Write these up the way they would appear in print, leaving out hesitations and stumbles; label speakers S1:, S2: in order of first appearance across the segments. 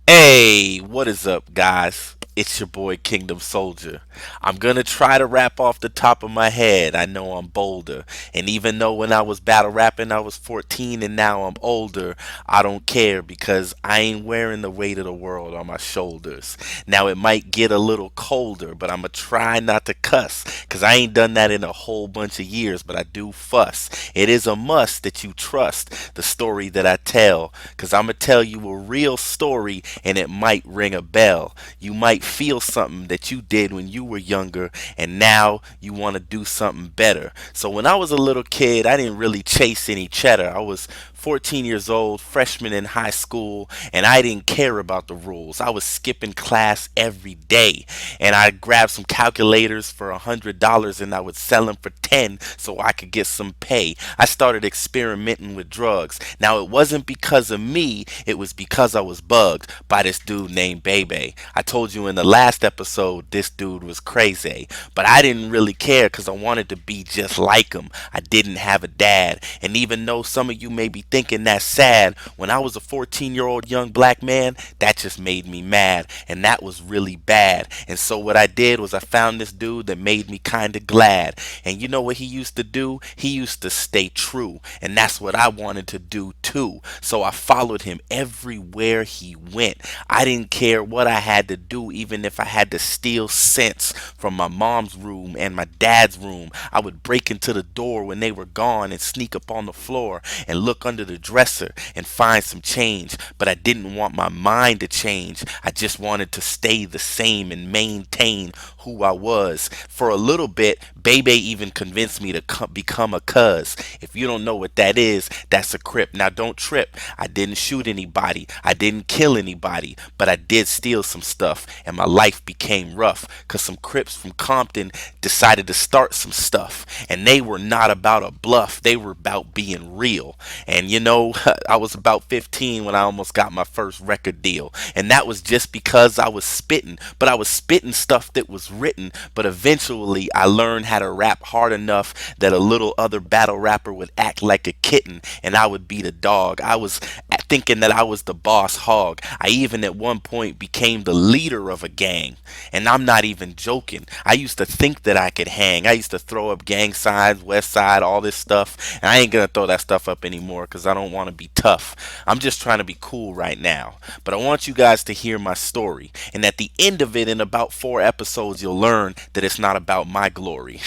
S1: Hey, what is up, guys? It's your boy Kingdom Soldier. I'm gonna try to rap off the top of my head. I know I'm bolder. And even though when I was battle rapping I was 14 and now I'm older, I don't care because I ain't wearing the weight of the world on my shoulders. Now it might get a little colder, but I'ma try not to cuss because I ain't done that in a whole bunch of years, but I do fuss. It is a must that you trust the story that I tell because I'ma tell you a real story and it might ring a bell. You might feel something that you did when you were younger and now you want to do something better. So when I was a little kid, I didn't really chase any cheddar. I was 14 years old, freshman in high school, and I didn't care about the rules. I was skipping class every day, and I grabbed some calculators for $100 and I would sell them for 10 so I could get some pay. I started experimenting with drugs. Now it wasn't because of me, it was because I was bugged by this dude named Bebe. I told you in the last episode this dude was crazy, but I didn't really care because I wanted to be just like him. I didn't have a dad, and even though some of you may be thinking that's sad, when I was a 14-year-old young black man, that just made me mad, and that was really bad. And so what I did was I found this dude that made me kind of glad. And you know what he used to do? He used to stay true, and that's what I wanted to do too. So I followed him everywhere he went. I didn't care what I had to do, even if I had to steal cents from my mom's room and my dad's room. I would break into the door when they were gone and sneak up on the floor and look under the dresser and find some change. But I didn't want my mind to change. I just wanted to stay the same and maintain who I was. For a little bit, Bebe even convinced me to become a cuz. If you don't know what that is, that's a crip. Now don't trip. I didn't shoot anybody. I didn't kill anybody. But I did steal some stuff. And my life became rough. Because some crips from Compton decided to start some stuff. And they were not about a bluff. They were about being real. And you know, I was about 15 when I almost got my first record deal. And that was just because I was spitting. But I was spitting stuff that was written. But eventually I learned how to rap hard enough that a little other battle rapper would act like a kitten and I would be the dog. I was thinking that I was the boss hog. I even at one point became the leader of a gang. And I'm not even joking. I used to think that I could hang. I used to throw up gang signs, west side, all this stuff. And I ain't gonna throw that stuff up anymore because I don't want to be tough. I'm just trying to be cool right now. But I want you guys to hear my story. And at the end of it, in about 4 episodes, you'll learn that it's not about my glory.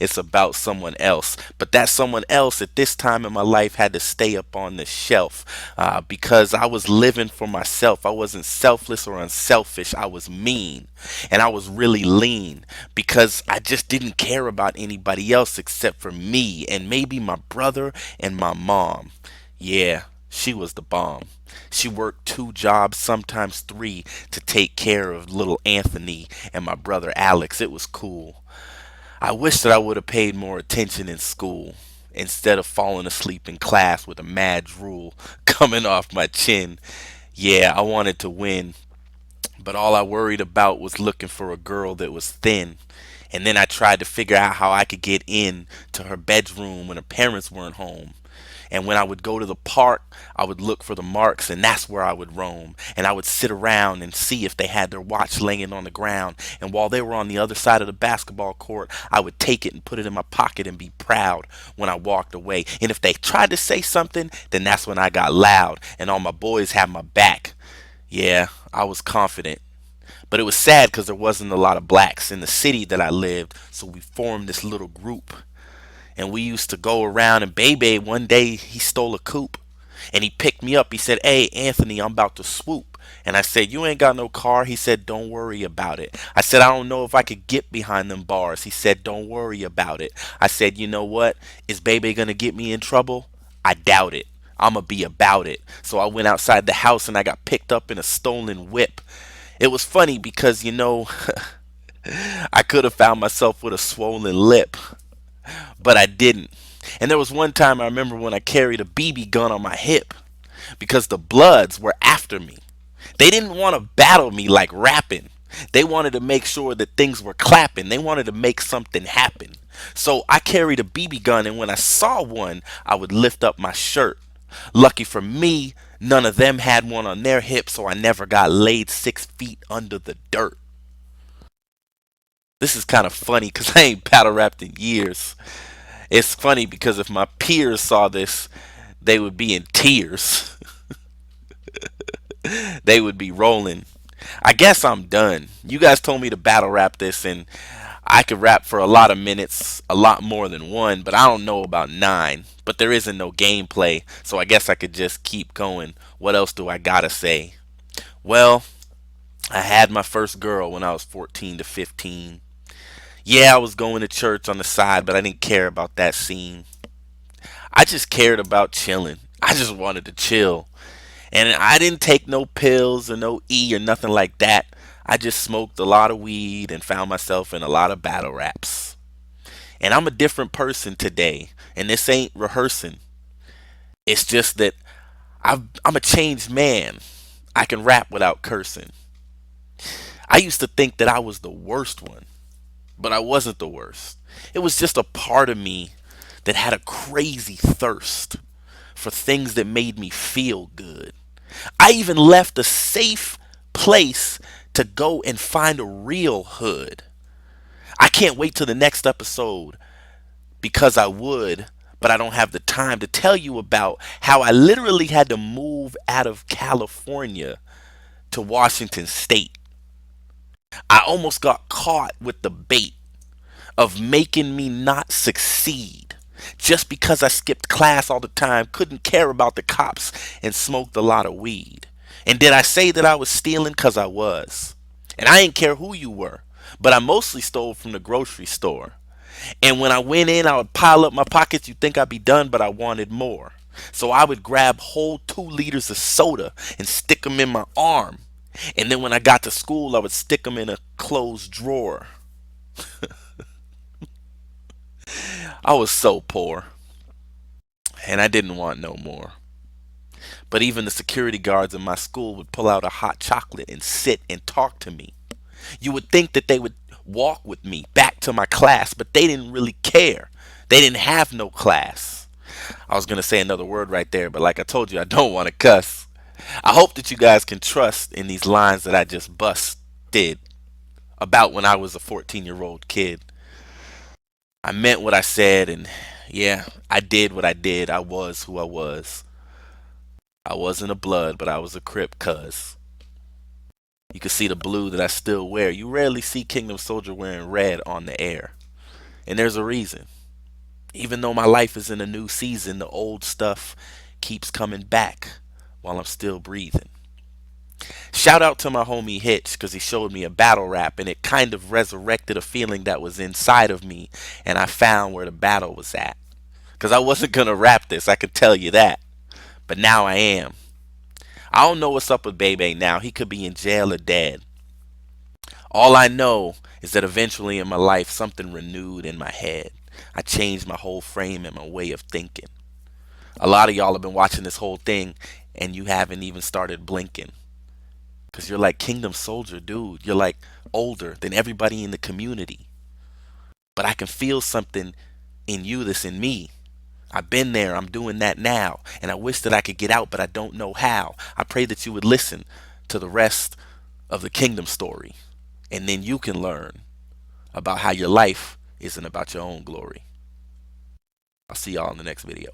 S1: It's about someone else. But that someone else at this time in my life had to stay up on the shelf because I was living for myself. I wasn't selfless or unselfish. I was mean and I was really lean because I just didn't care about anybody else except for me and maybe my brother and my mom. Yeah, she was the bomb. She worked 2 jobs, sometimes 3, to take care of little Anthony and my brother Alex. It was cool. I wish that I would have paid more attention in school instead of falling asleep in class with a mad drool coming off my chin. Yeah, I wanted to win, but all I worried about was looking for a girl that was thin. And then I tried to figure out how I could get in to her bedroom when her parents weren't home. And when I would go to the park, I would look for the marks, and that's where I would roam. And I would sit around and see if they had their watch laying on the ground. And while they were on the other side of the basketball court, I would take it and put it in my pocket and be proud when I walked away. And if they tried to say something, then that's when I got loud, and all my boys had my back. Yeah, I was confident. But it was sad because there wasn't a lot of blacks in the city that I lived, so we formed this little group. And we used to go around, and Bebe one day he stole a coupe and he picked me up. He said, "Hey Anthony, I'm about to swoop." And I said, "You ain't got no car?" He said, "Don't worry about it." I said, "I don't know if I could get behind them bars." He said, "Don't worry about it." I said, "You know what? Is Bebe gonna get me in trouble? I doubt it. I'ma be about it." So I went outside the house and I got picked up in a stolen whip. It was funny because, I could have found myself with a swollen lip, but I didn't. And there was one time I remember when I carried a BB gun on my hip because the Bloods were after me. They didn't want to battle me like rapping. They wanted to make sure that things were clapping. They wanted to make something happen. So I carried a BB gun, and when I saw one, I would lift up my shirt. Lucky for me, none of them had one on their hip, so I never got laid 6 feet under the dirt. This is kind of funny because I ain't battle rapped in years. It's funny because if my peers saw this, they would be in tears. They would be rolling. I guess I'm done. You guys told me to battle rap this, and I could rap for a lot of minutes, a lot more than one, but I don't know about 9. But there isn't no gameplay, so I guess I could just keep going. What else do I gotta say? Well, I had my first girl when I was 14 to 15. Yeah, I was going to church on the side, but I didn't care about that scene. I just cared about chilling. I just wanted to chill. And I didn't take no pills or no E or nothing like that. I just smoked a lot of weed and found myself in a lot of battle raps. And I'm a different person today. And this ain't rehearsing. It's just that I'm a changed man. I can rap without cursing. I used to think that I was the worst one, but I wasn't the worst. It was just a part of me that had a crazy thirst for things that made me feel good. I even left a safe place to go and find a real hood. I can't wait till the next episode because I would, but I don't have the time to tell you about how I literally had to move out of California to Washington State. I almost got caught with the bait of making me not succeed just because I skipped class all the time, couldn't care about the cops, and smoked a lot of weed. And did I say that I was stealing? Because I was. And I didn't care who you were, but I mostly stole from the grocery store. And when I went in, I would pile up my pockets. You'd think I'd be done, but I wanted more. So I would grab whole 2 liters of soda and stick them in my arm. And then when I got to school, I would stick them in a closed drawer. I was so poor, and I didn't want no more. But even the security guards in my school would pull out a hot chocolate and sit and talk to me. You would think that they would walk with me back to my class, but they didn't really care. They didn't have no class. I was going to say another word right there, but like I told you, I don't want to cuss. I hope that you guys can trust in these lines that I just busted about when I was a 14-year-old kid. I meant what I said, and yeah, I did what I did. I was who I was. I wasn't a blood, but I was a Crip, cuz. You can see the blue that I still wear. You rarely see Kingdom Soldier wearing red on the air. And there's a reason. Even though my life is in a new season, the old stuff keeps coming back while I'm still breathing. Shout out to my homie Hitch because he showed me a battle rap and it kind of resurrected a feeling that was inside of me and I found where the battle was at. Because I wasn't going to rap this, I could tell you that. But now I am. I don't know what's up with Bebe now. He could be in jail or dead. All I know is that eventually in my life something renewed in my head. I changed my whole frame and my way of thinking. A lot of y'all have been watching this whole thing and you haven't even started blinking. Because you're like Kingdom Soldier, dude. You're like older than everybody in the community. But I can feel something in you that's in me. I've been there. I'm doing that now. And I wish that I could get out, but I don't know how. I pray that you would listen to the rest of the Kingdom story. And then you can learn about how your life isn't about your own glory. I'll see y'all in the next video.